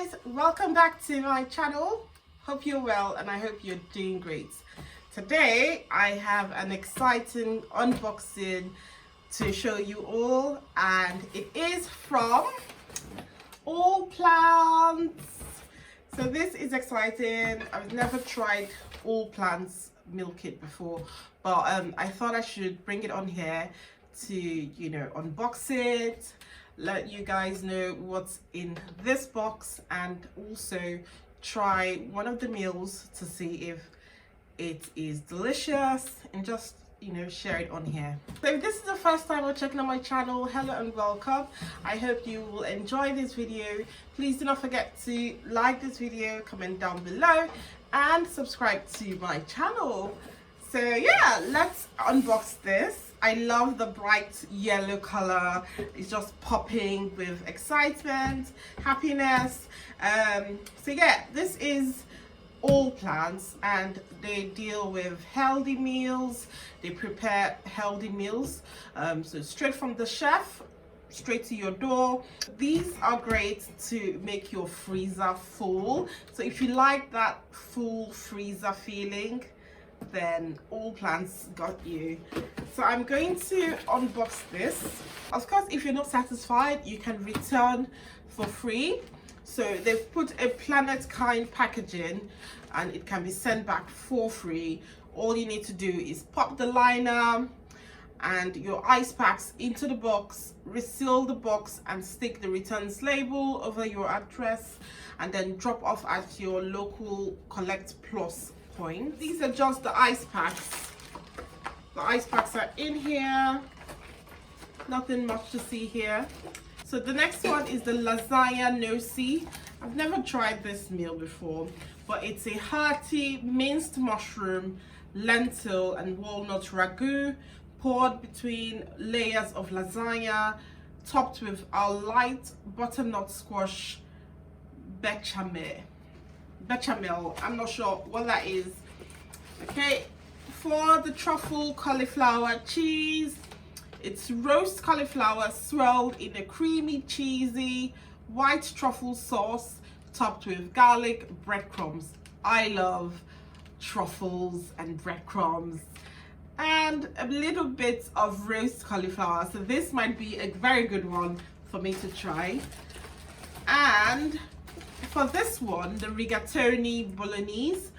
guys, welcome back to my channel. Hope you're well and I hope you're doing great. Today I have an exciting unboxing to show you all, and it is from All Plants. So this is exciting. I've never tried All Plants meal kit before, but I thought I should bring it on here to unbox it, let you guys know what's in this box, and also try one of the meals to see if it is delicious, and just share it on here. So if this is the first time you're checking out my channel, hello and welcome. I hope you will enjoy this video. Please do not forget to like this video, comment down below, and subscribe to my channel. So yeah, let's unbox this. I love the bright yellow color. It's just popping with excitement, happiness. So yeah, this is All Plants, and they deal with healthy meals. They prepare healthy meals, so straight from the chef, straight to your door. These are great to make your freezer full. So if you like that full freezer feeling, then All Plants got you. So I'm going to unbox this. Of course, if you're not satisfied, you can return for free. So they've put a Planet Kind packaging and it can be sent back for free. All you need to do is pop the liner and your ice packs into the box, reseal the box, and stick the returns label over your address, and then drop off at your local Collect Plus point. These are just the ice packs. The ice packs are in here. Nothing much to see here. So the next one is the lasagna gnocchi. I've never tried this meal before, but it's a hearty minced mushroom, lentil and walnut ragu poured between layers of lasagna, topped with a light butternut squash bechamel. I'm not sure what that is. Okay, for the truffle cauliflower cheese, it's roast cauliflower swirled in a creamy, cheesy white truffle sauce topped with garlic breadcrumbs. I love truffles and breadcrumbs, and a little bit of roast cauliflower. So this might be a very good one for me to try. And for this one, the Rigatoni Bolognese,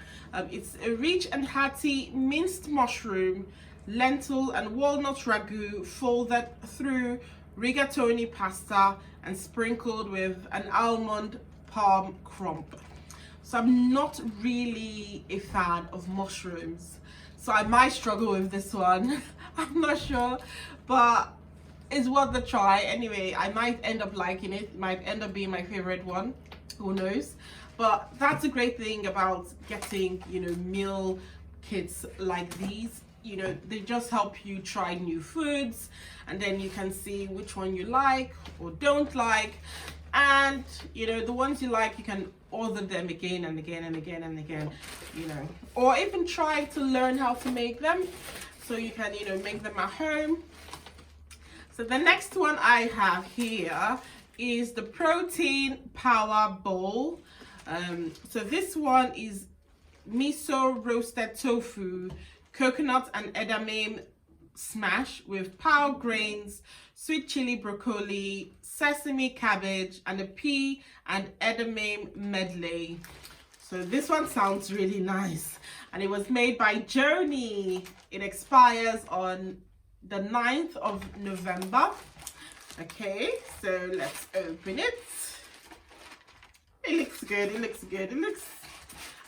it's a rich and hearty minced mushroom, lentil and walnut ragu folded through rigatoni pasta and sprinkled with an almond palm crumb. So I'm not really a fan of mushrooms, so I might struggle with this one. I'm not sure, but it's worth the try. Anyway, I might end up liking it. It might end up being my favorite one, who knows. But that's a great thing about getting meal kits like these. They just help you try new foods, and then you can see which one you like or don't like, and the ones you like, you can order them again and again and again and again, or even try to learn how to make them, so you can make them at home. So the next one I have here is the protein power bowl. So this one is miso roasted tofu, coconut and edamame smash with power grains, sweet chili broccoli, sesame cabbage, and a pea and edamame medley. So this one sounds really nice, and it was made by Journey. It expires on the 9th of November. Okay, so let's open it. It looks good, it looks good, it looks...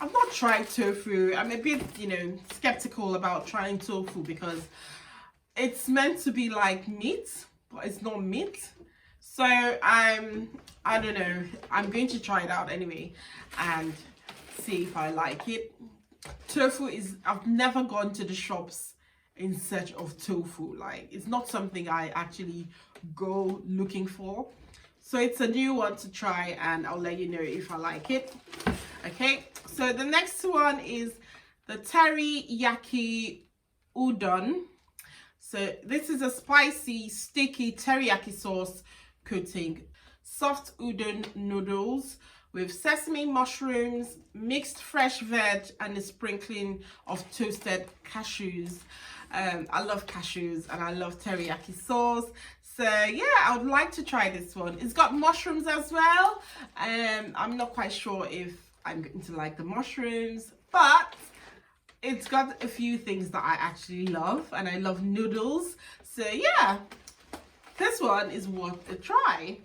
I've not tried tofu. I'm a bit, skeptical about trying tofu because it's meant to be like meat, but it's not meat. So I don't know. I'm going to try it out anyway and see if I like it. Tofu is, I've never gone to the shops in search of tofu. Like, it's not something I actually go looking for. So it's a new one to try, and I'll let you know if I like it. Okay, so the next one is the Teriyaki Udon. So this is a spicy, sticky teriyaki sauce coating. Soft udon noodles with sesame, mushrooms, mixed fresh veg, and a sprinkling of toasted cashews. I love cashews and I love teriyaki sauce. So yeah, I would like to try this one. It's got mushrooms as well. I'm not quite sure if I'm going to like the mushrooms, but it's got a few things that I actually love, and I love noodles. So yeah, this one is worth a try.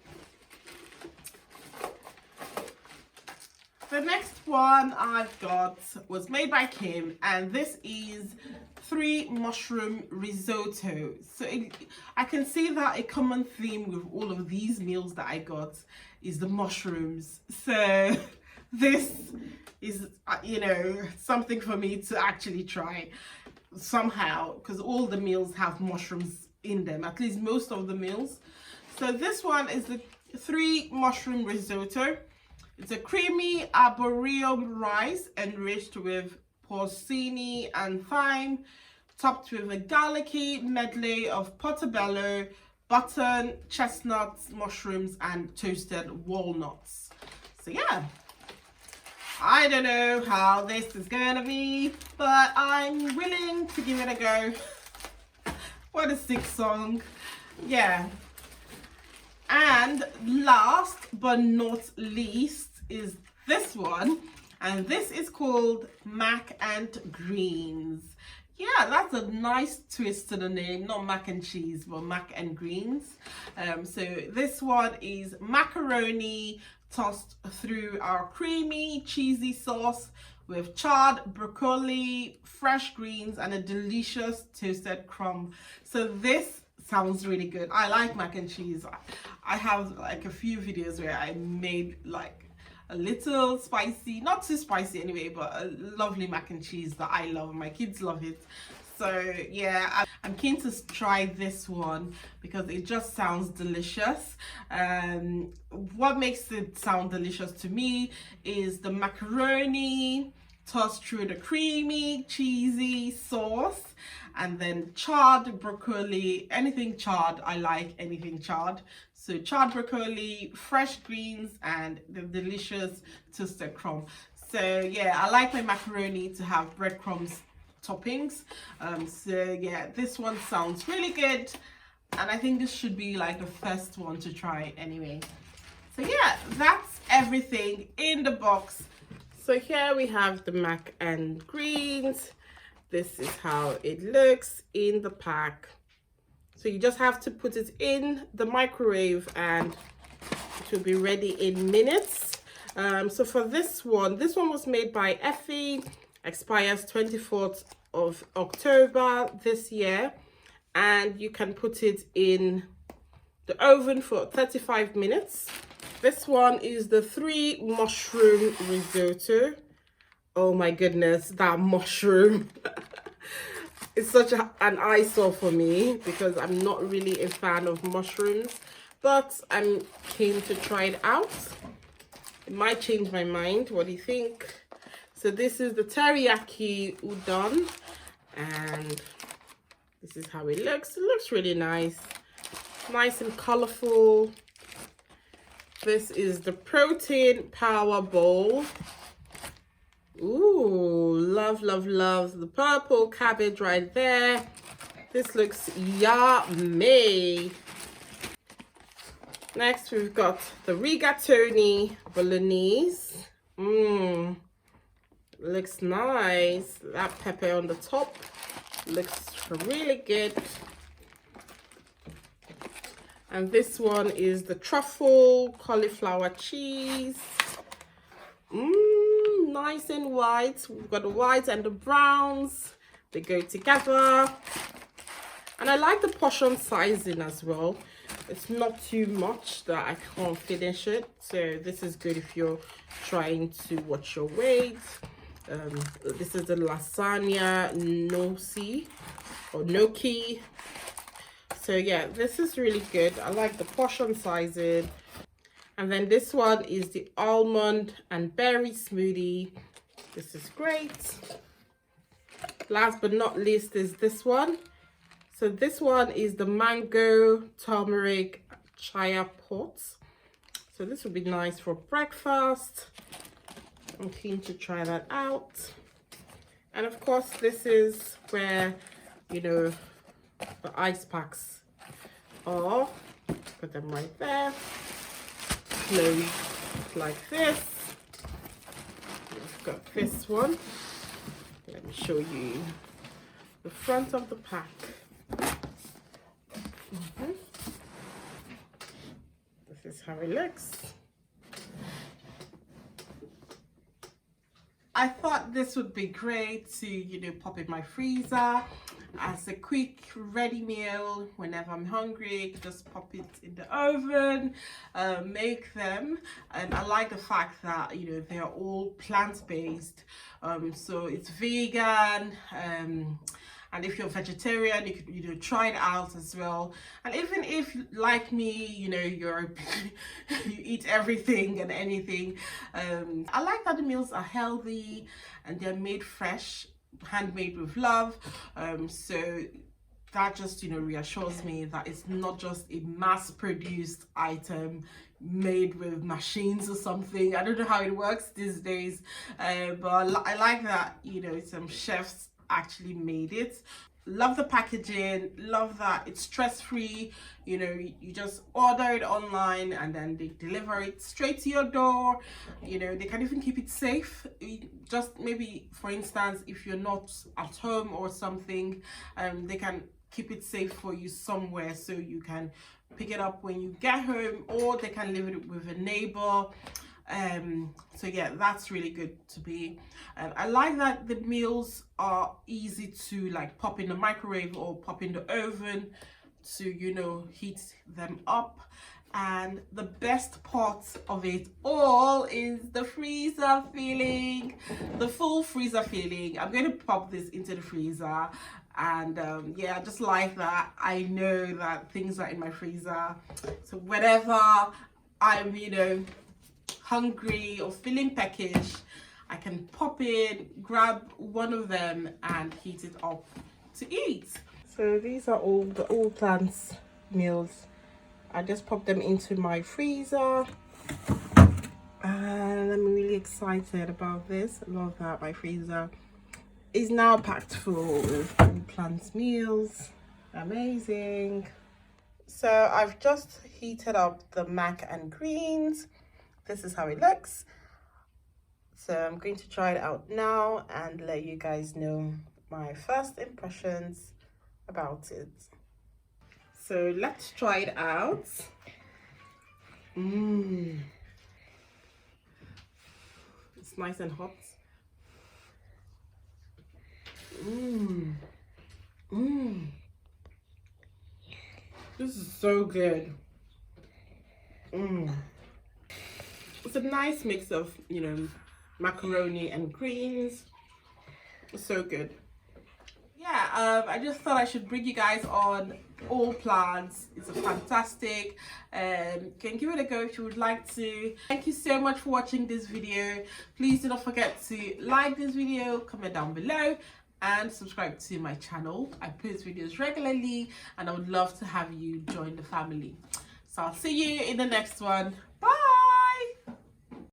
The next one I've got was made by Kim, and this is 3 mushroom risotto. So I can see that a common theme with all of these meals that I got is the mushrooms. So this is, you know, something for me to actually try somehow, because all the meals have mushrooms in them, at least most of the meals. So this one is the 3 mushroom risotto. It's a creamy arboretum rice enriched with porcini and thyme, topped with a garlicky medley of portobello, button, chestnuts, mushrooms, and toasted walnuts. So yeah, I don't know how this is gonna be, but I'm willing to give it a go. What a sick song. Yeah. And last but not least is this one, and this is called mac and greens. Yeah, that's a nice twist to the name, not mac and cheese, but mac and greens. So this one is macaroni tossed through our creamy cheesy sauce with charred broccoli, fresh greens, and a delicious toasted crumb. So this sounds really good. I like mac and cheese. I have like a few videos where I made like a little spicy, not too spicy anyway, but a lovely mac and cheese that I love. My kids love it. So yeah, I'm keen to try this one because it just sounds delicious. What makes it sound delicious to me is the macaroni tossed through the creamy cheesy sauce, and then charred broccoli. Anything charred, I like anything charred. So charred broccoli, fresh greens, and the delicious toasted crumb. So yeah, I like my macaroni to have breadcrumbs toppings. So yeah, this one sounds really good, and I think this should be like the first one to try anyway. So yeah, that's everything in the box. So here we have the mac and greens. This is how it looks in the pack. So you just have to put it in the microwave and it will be ready in minutes. So for this one was made by Effie, expires 24th of October this year, and you can put it in the oven for 35 minutes. This one is the 3 mushroom risotto. Oh my goodness, that mushroom. It's such an eyesore for me because I'm not really a fan of mushrooms, but I'm keen to try it out. It might change my mind. What do you think? So this is the Teriyaki Udon, and this is how it looks. It looks really nice. Nice and colorful. This is the protein power bowl. Ooh, love the purple cabbage right there. This looks yummy. Next, we've got the Rigatoni Bolognese. Looks nice. That pepper on the top looks really good. And this one is the Truffle cauliflower cheese. Nice and white. We've got the white and the browns. They go together. And I like the portion sizing as well. It's not too much that I can't finish it. So this is good if you're trying to watch your weight. This is the lasagna gnocchi. So yeah, this is really good. I like the portion sizing. And then this one is the almond and berry smoothie. This is great. Last but not least is this one. So this one is the mango turmeric chia pot. So this would be nice for breakfast. I'm keen to try that out. And of course, this is where, you know, the ice packs are. Put them right there. Close like this. I've got this one. Let me show you the front of the pack. This is how it looks. I thought this would be great to, you know, pop in my freezer as a quick ready meal whenever I'm hungry. Just pop it in the oven, make them. And I like the fact that, you know, they're all plant-based, so it's vegan, and if you're vegetarian, you could, you know, try it out as well. And even if, like me, you know, you eat everything and anything, I like that the meals are healthy and they're made fresh, handmade with love. So that just, you know, reassures me that it's not just a mass-produced item made with machines or something. I don't know how it works these days, but I like that, you know, some chefs actually made it. Love the packaging, love that it's stress-free. You know, you just order it online and then they deliver it straight to your door. You know, they can even keep it safe. Just maybe, for instance, if you're not at home or something, they can keep it safe for you somewhere so you can pick it up when you get home, or they can leave it with a neighbor. So yeah, that's really good to be. I like that the meals are easy to like pop in the microwave or pop in the oven to, you know, heat them up. And the best part of it all is the freezer filling, the full freezer filling. I'm going to pop this into the freezer, and yeah, I just like that. I know that things are in my freezer, so whenever I'm, you know, hungry or feeling peckish, I can pop in, grab one of them and heat it up to eat. So these are all the all plants meals. I just pop them into my freezer and I'm really excited about this. I love that my freezer is now packed full with all plants meals. Amazing. So I've just heated up the mac and greens. This is how it looks. So I'm going to try it out now and let you guys know my first impressions about it. So let's try it out. It's nice and hot. This is so good. It's a nice mix of, you know, macaroni and greens. So good. Yeah, I just thought I should bring you guys on all plants. It's a fantastic. Can give it a go if you would like to. Thank you so much for watching this video. Please do not forget to like this video, comment down below, and subscribe to my channel. I post videos regularly and I would love to have you join the family. So I'll see you in the next one.